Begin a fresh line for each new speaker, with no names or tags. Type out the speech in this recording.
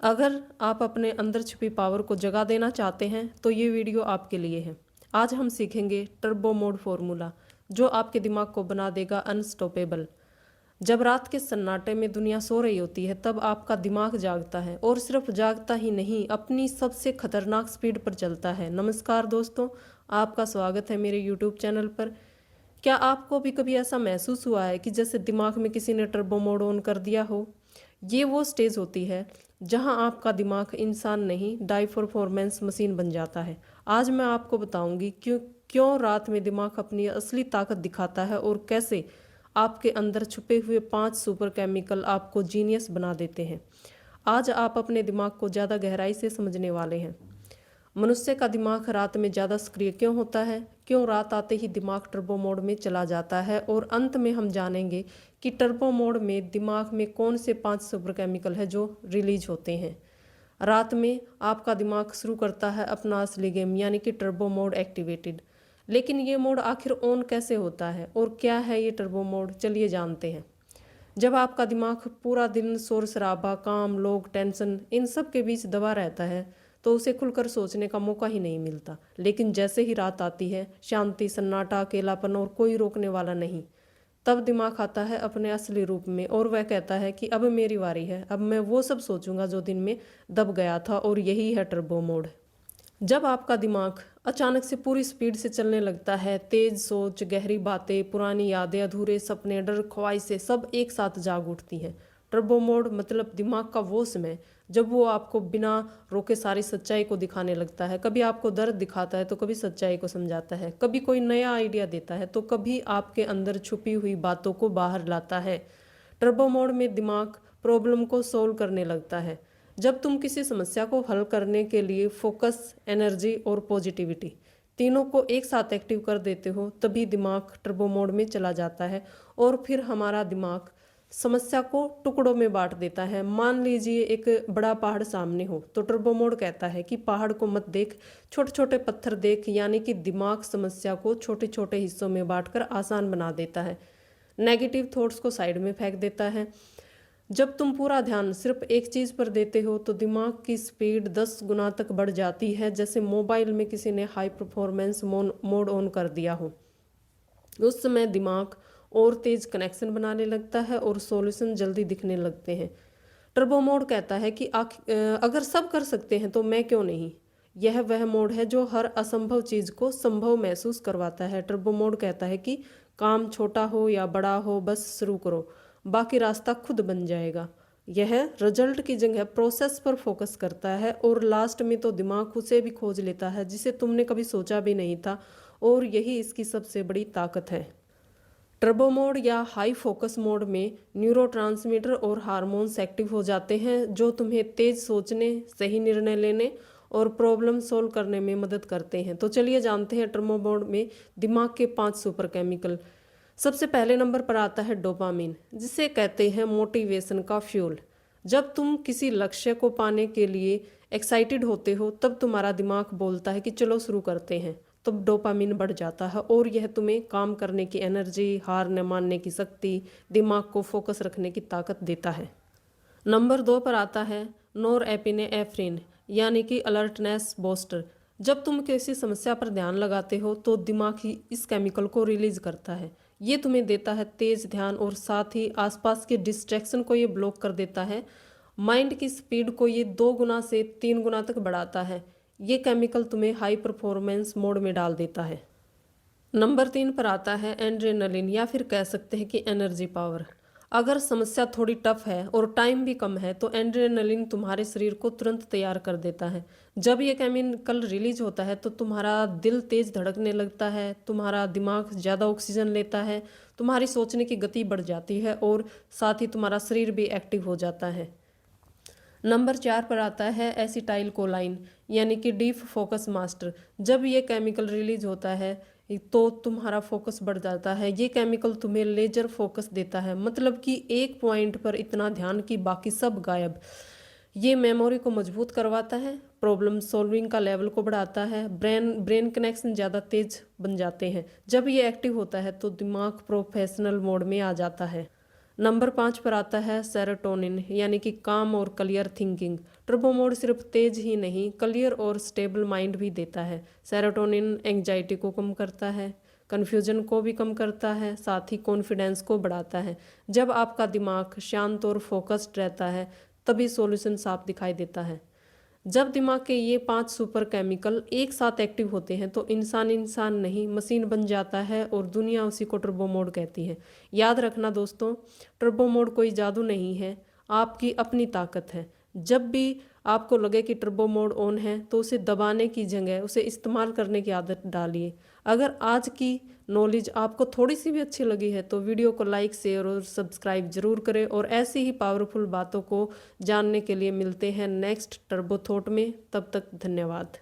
अगर आप अपने अंदर छिपी पावर को जगा देना चाहते हैं तो ये वीडियो आपके लिए है। आज हम सीखेंगे टर्बो मोड फॉर्मूला जो आपके दिमाग को बना देगा अनस्टॉपेबल। जब रात के सन्नाटे में दुनिया सो रही होती है तब आपका दिमाग जागता है और सिर्फ जागता ही नहीं, अपनी सबसे खतरनाक स्पीड पर चलता है। नमस्कार दोस्तों, आपका स्वागत है मेरे यूट्यूब चैनल पर। क्या आपको भी कभी ऐसा महसूस हुआ है कि जैसे दिमाग में किसी ने टर्बो मोड ऑन कर दिया हो? ये वो स्टेज होती है जहां आपका दिमाग इंसान नहीं, डाई परफॉर्मेंस मशीन बन जाता है। आज मैं आपको बताऊंगी क्यों क्यों रात में दिमाग अपनी असली ताकत दिखाता है और कैसे आपके अंदर छुपे हुए 5 सुपर केमिकल आपको जीनियस बना देते हैं। आज आप अपने दिमाग को ज़्यादा गहराई से समझने वाले हैं। मनुष्य का दिमाग रात में ज़्यादा सक्रिय क्यों होता है, क्यों रात आते ही दिमाग टर्बो मोड में चला जाता है, और अंत में हम जानेंगे कि टर्बो मोड में दिमाग में कौन से 5 सुपर केमिकल है जो रिलीज होते हैं। रात में आपका दिमाग शुरू करता है अपना असली गेम, यानी कि टर्बो मोड एक्टिवेटेड। लेकिन ये मोड आखिर ऑन कैसे होता है और क्या है ये टर्बो मोड, चलिए जानते हैं। जब आपका दिमाग पूरा दिन शोर शराबा, काम, लोग, टेंशन, इन सब के बीच दबा रहता है तो उसे खुलकर सोचने का मौका ही नहीं मिलता। लेकिन जैसे ही रात आती है, शांति, सन्नाटा, अकेलापन और कोई रोकने वाला नहीं, तब दिमाग आता है अपने असली रूप में और वह कहता है कि अब मेरी बारी है, अब मैं वो सब सोचूंगा जो दिन में दब गया था। और यही है टर्बो मोड। जब आपका दिमाग अचानक से पूरी स्पीड से चलने लगता है, तेज सोच, गहरी बातें, पुरानी यादें, अधूरे सपने, डर, ख्वाहिशें सब एक साथ जाग उठती हैं। टर्बो मोड मतलब दिमाग का वो समय जब वो आपको बिना रोके सारी सच्चाई को दिखाने लगता है। कभी आपको दर्द दिखाता है तो कभी सच्चाई को समझाता है, कभी कोई नया आइडिया देता है तो कभी आपके अंदर छुपी हुई बातों को बाहर लाता है। टर्बो मोड में दिमाग प्रॉब्लम को सोल्व करने लगता है। जब तुम किसी समस्या को हल करने के लिए फोकस, एनर्जी और पॉजिटिविटी तीनों को एक साथ एक्टिव कर देते हो तभी दिमाग टर्बो मोड में चला जाता है। और फिर हमारा दिमाग समस्या को टुकड़ों में बांट देता है। मान लीजिए एक बड़ा पहाड़ सामने हो तो टर्बो मोड कहता है कि पहाड़ को मत देख, छोटे छोटे पत्थर देख, यानी कि दिमाग समस्या को छोटे छोटे हिस्सों में बांटकर आसान बना देता है। नेगेटिव थॉट्स को साइड में फेंक देता है। जब तुम पूरा ध्यान सिर्फ एक चीज पर देते हो तो दिमाग की स्पीड 10 गुना तक बढ़ जाती है, जैसे मोबाइल में किसी ने हाई परफॉर्मेंस मोड ऑन कर दिया हो। उस समय दिमाग और तेज कनेक्शन बनाने लगता है और सॉल्यूशन जल्दी दिखने लगते हैं। टर्बो मोड कहता है कि अगर सब कर सकते हैं तो मैं क्यों नहीं। यह वह मोड है जो हर असंभव चीज को संभव महसूस करवाता है। टर्बो मोड कहता है कि काम छोटा हो या बड़ा हो, बस शुरू करो, बाकी रास्ता खुद बन जाएगा। यह रिजल्ट की जगह प्रोसेस पर फोकस करता है और लास्ट में तो दिमाग उसे भी खोज लेता है जिसे तुमने कभी सोचा भी नहीं था। और यही इसकी सबसे बड़ी ताकत है। टर्बो मोड या हाई फोकस मोड में न्यूरोट्रांसमीटर और हार्मोन्स एक्टिव हो जाते हैं जो तुम्हें तेज सोचने, सही निर्णय लेने और प्रॉब्लम सॉल्व करने में मदद करते हैं। तो चलिए जानते हैं टर्बो मोड में दिमाग के 5 सुपर केमिकल। सबसे पहले नंबर पर आता है डोपामिन, जिसे कहते हैं मोटिवेशन का फ्यूल। जब तुम किसी लक्ष्य को पाने के लिए एक्साइटेड होते हो तब तुम्हारा दिमाग बोलता है कि चलो शुरू करते हैं। तब डोपामिन बढ़ जाता है और यह तुम्हें काम करने की एनर्जी, हार न मानने की शक्ति, दिमाग को फोकस रखने की ताकत देता है। नंबर 2 पर आता है नोरएपिनेफ्रिन, यानी कि अलर्टनेस बूस्टर। जब तुम किसी समस्या पर ध्यान लगाते हो तो दिमाग ही इस केमिकल को रिलीज करता है। ये तुम्हें देता है तेज ध्यान और साथ ही आसपास के डिस्ट्रैक्शन को ये ब्लॉक कर देता है। माइंड की स्पीड को ये 2 गुना से 3 गुना तक बढ़ाता है। ये केमिकल तुम्हें हाई परफॉर्मेंस मोड में डाल देता है। नंबर 3 पर आता है एड्रेनलिन, या फिर कह सकते हैं कि एनर्जी पावर। अगर समस्या थोड़ी टफ है और टाइम भी कम है तो एड्रेनलिन तुम्हारे शरीर को तुरंत तैयार कर देता है। जब ये केमिकल रिलीज होता है तो तुम्हारा दिल तेज धड़कने लगता है, तुम्हारा दिमाग ज़्यादा ऑक्सीजन लेता है, तुम्हारी सोचने की गति बढ़ जाती है और साथ ही तुम्हारा शरीर भी एक्टिव हो जाता है। नंबर 4 पर आता है एसिटाइल कोलाइन, यानी कि डीप फोकस मास्टर। जब ये केमिकल रिलीज होता है तो तुम्हारा फोकस बढ़ जाता है। ये केमिकल तुम्हें लेजर फोकस देता है, मतलब कि एक पॉइंट पर इतना ध्यान कि बाकी सब गायब। ये मेमोरी को मजबूत करवाता है, प्रॉब्लम सॉल्विंग का लेवल को बढ़ाता है, ब्रेन ब्रेन कनेक्शन ज़्यादा तेज बन जाते हैं। जब ये एक्टिव होता है तो दिमाग प्रोफेशनल मोड में आ जाता है। नंबर 5 पर आता है सेरोटोनिन, यानी कि काम और क्लियर थिंकिंग। टर्बो मोड सिर्फ तेज ही नहीं, क्लियर और स्टेबल माइंड भी देता है। सेरोटोनिन एंग्जाइटी को कम करता है, कन्फ्यूजन को भी कम करता है, साथ ही कॉन्फिडेंस को बढ़ाता है। जब आपका दिमाग शांत और फोकस्ड रहता है तभी सॉल्यूशन साफ दिखाई देता है। जब दिमाग के ये 5 सुपर केमिकल एक साथ एक्टिव होते हैं तो इंसान इंसान नहीं मशीन बन जाता है और दुनिया उसी को टर्बो मोड कहती है। याद रखना दोस्तों, टर्बो मोड कोई जादू नहीं है, आपकी अपनी ताकत है। जब भी आपको लगे कि टर्बो मोड ऑन है तो उसे दबाने की जगह उसे इस्तेमाल करने की आदत डालिए। अगर आज की नॉलेज आपको थोड़ी सी भी अच्छी लगी है तो वीडियो को लाइक, शेयर और सब्सक्राइब जरूर करें। और ऐसी ही पावरफुल बातों को जानने के लिए मिलते हैं नेक्स्ट टर्बो थॉट में। तब तक धन्यवाद।